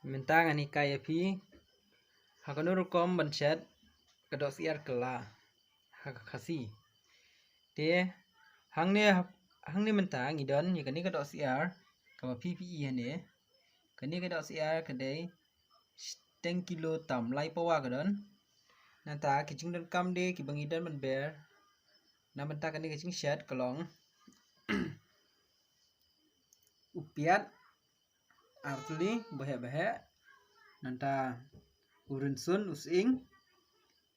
Mentang ani kaya pi hakanuru kom bancet kadok siar kela hakasi te hangni mentang idon yakani kadok siar kama pi ne kani kadok siar kadai 10 kilo tam lai pawa kadon nanta kicing dan kam de kibang idan man ber na mentang kani kicing shat kalong upiat artli bahe nanta urun sun using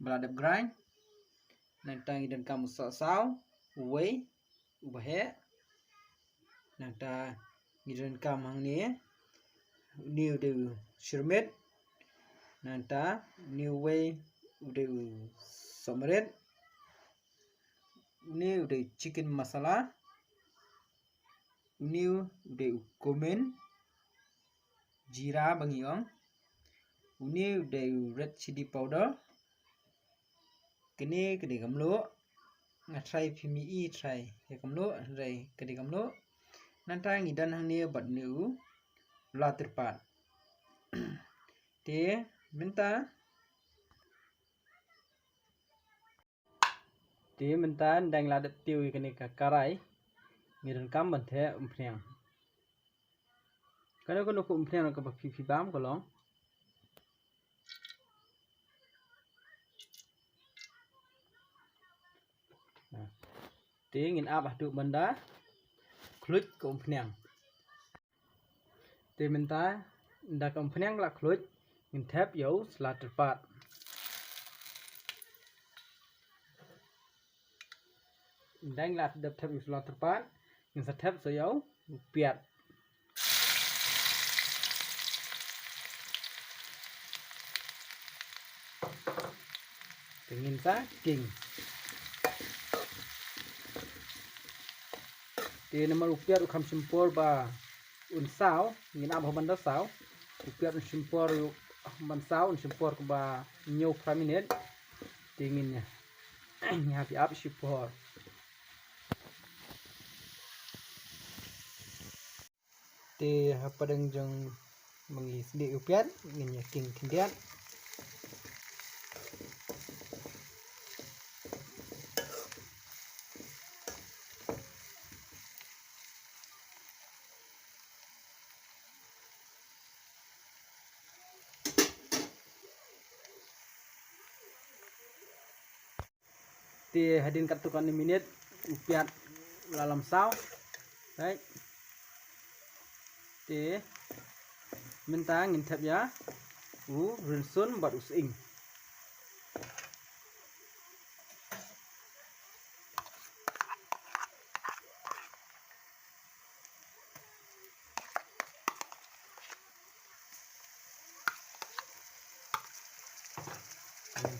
beladap grind nanta idan kam saw uwei ubahe nanta idan kam hangni new de shirmet nanta new way ude somret new de chicken masala new de komen jira bangiong new de red chili powder kini kedi gamlo ngatrai pimi I trai ya gamlo rai kedi gamlo nanta ngidan hangni bat new latirpat te minta dang ladat tiu kini kakarai ngidan kam banthe umpriang kana kono ko umpriang ka pipi bam kolong te ngin abah tu banda klut ko umpriang te minta nda ka umpriang la klut ngin thap yo slaterpat dang lat dap thap yo slaterpat ngin sa thap so yo piat ngin sa king te nama upiat ukam simpor ba un sao ngin abah banda sao upiat un simpor ban sao un simpor ba nyo praminet te ngin nya happy up simpor te hapadang jong mangi sdi upiat ngin ya king kindiat te hadin katukan ni minit upiat lalam sao right te minta ngin thap ya rinsun bat using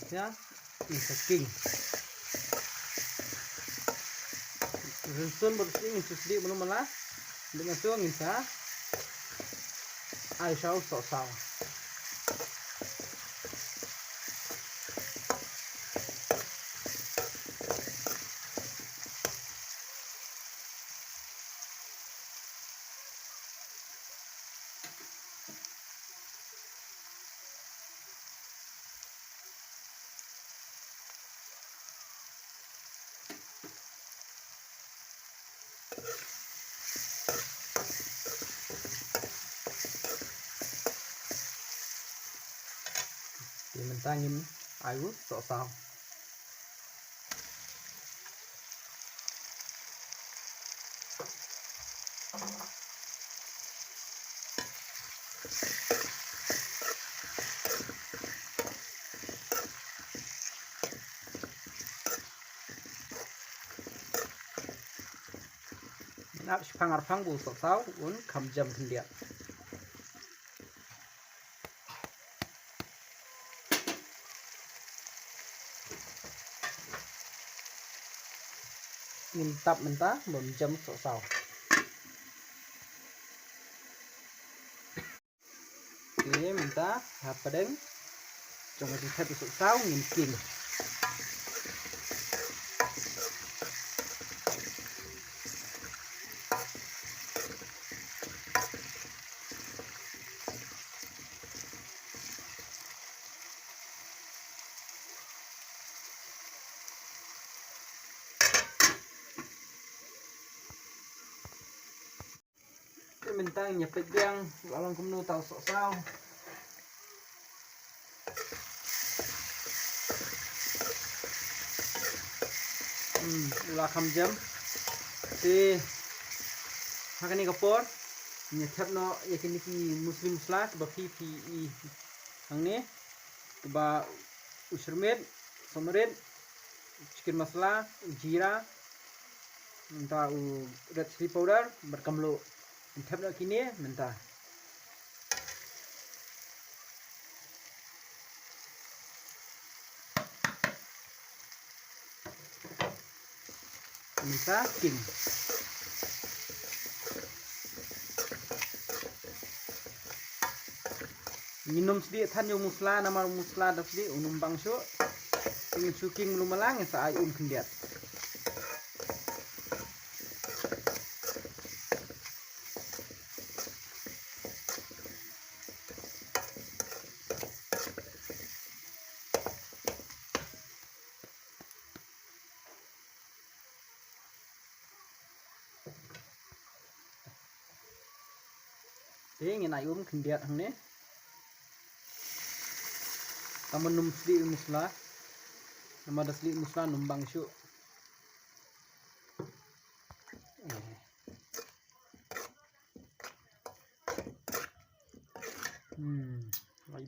ya king rinsun bat using susdi belum malah dengan so ngin sa ai sao so sao thì mình ta nhìn ai út sợ sao áp phang bu sợ sao uốn cầm jam kendiat mintap mentah belum jam sok-sok ini minta apa deng coba kita besok sau ngin mentang nyepet yang alam kumnu tau sok sao. Ulah kam jam si hakani kapor nyethap no yakini ki muslim slak ba pi hangne ba usrmet somret chicken masala jira mentah red chili powder berkamlo nyethap no kini mentah king minum sedikit than yung musla nama musla dapsi unum bangso ingin suking lumalang sa ay kendiat ingin ayum kendiat hangne kamu num sedikit musla nama ada sedikit musla num bangso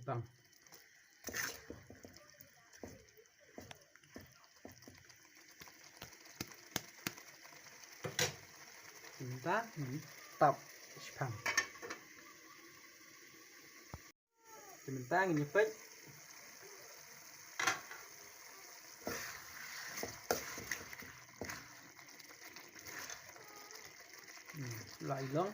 bang cinta tap spam sementara ini pet lại long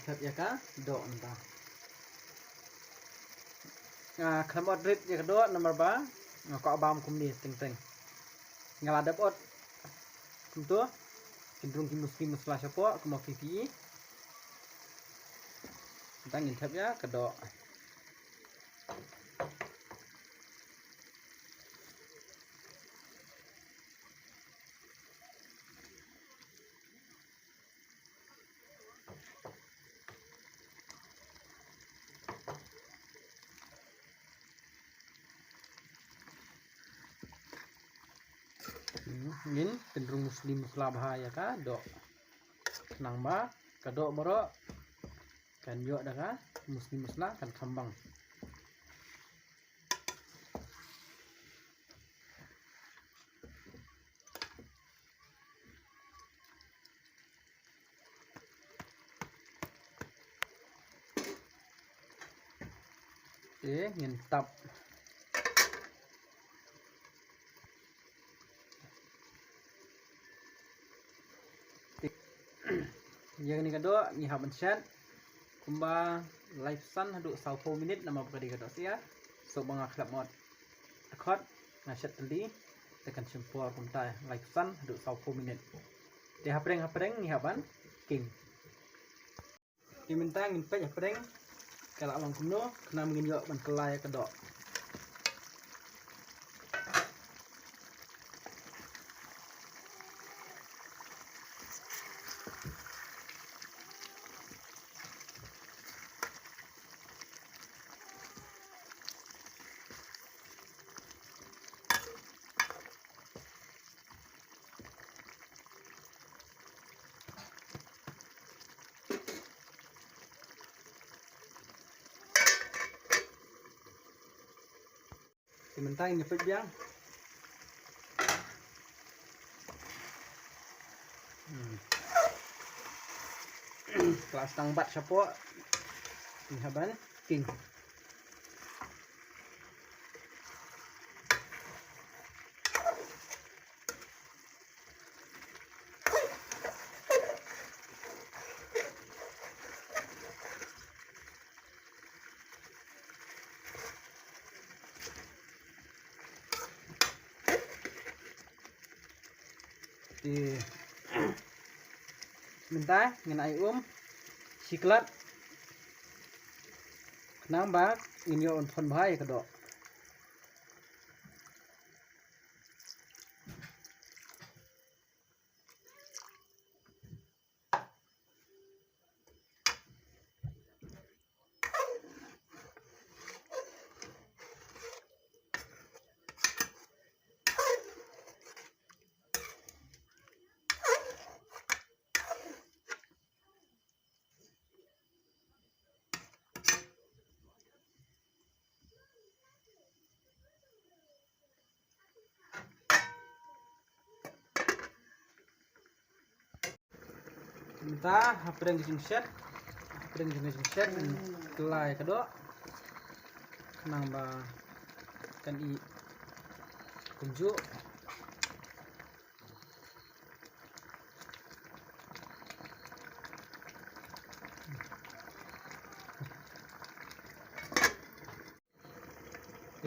thật ya ka do entah klamot rit ya do nomor ba ko abam kum ni ting ngala dapot kum tu cenderung kimus lah siapa kuma pipi entang ngintap ya kedo ingin cenderung muslim muslah bahaya ka do nang ba kadok boro kan yo dah ka muslim muslah kan kambang ngintap yang ni kado ni haban chat kumba live sun hadu 20 minit nama bukadi kado sia so banga klap mod akot ngasat tadi tekan sempur kumta live sun hadu 20 minit te hapreng ni haban king diminta ngin pe hapreng kala long kumno kena mengin yo ban kelai kado sementara nyepet biang kelas tangbat siapa ni haban king sebentar ngenai siklat kenang ba inyo on bahaya kedok Sementara hapreng jung set kelai kedok kenang ba kan i kunjuk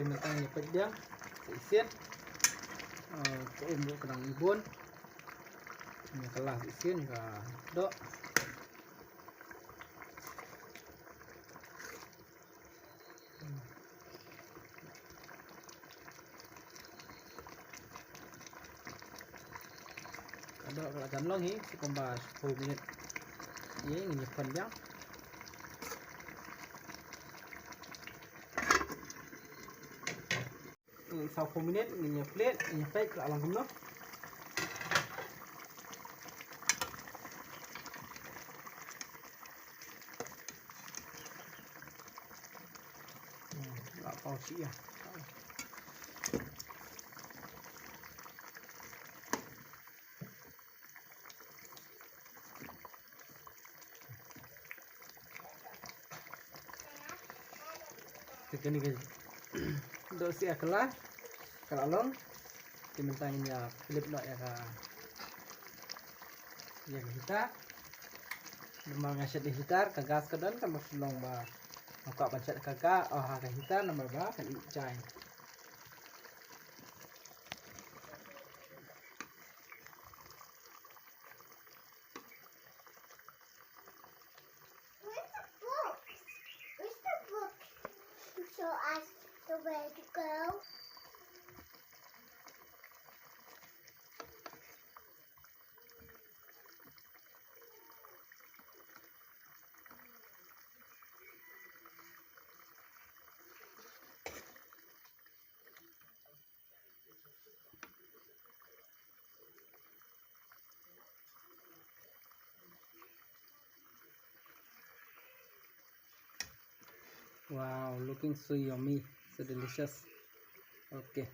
mentang nyepet dia isian ke umur kenang ibun ini kelas isian ka dok ada kalau janlong hi sekomba 10 menit ini nyimpen dia sau 10 menit ini plate ini fake ke alam kumno nggak tahu sih ya segini guys untuk si kelas kalau long dimentangnya flip lo ya ka ya kita memang ngasih di hitar ke gas kedan kan masih long ba buka bancet kakak oh harga hitar nomor ba kan icai show us the way to go. wow, looking so yummy, so delicious. Okay.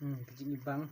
Kecil bang.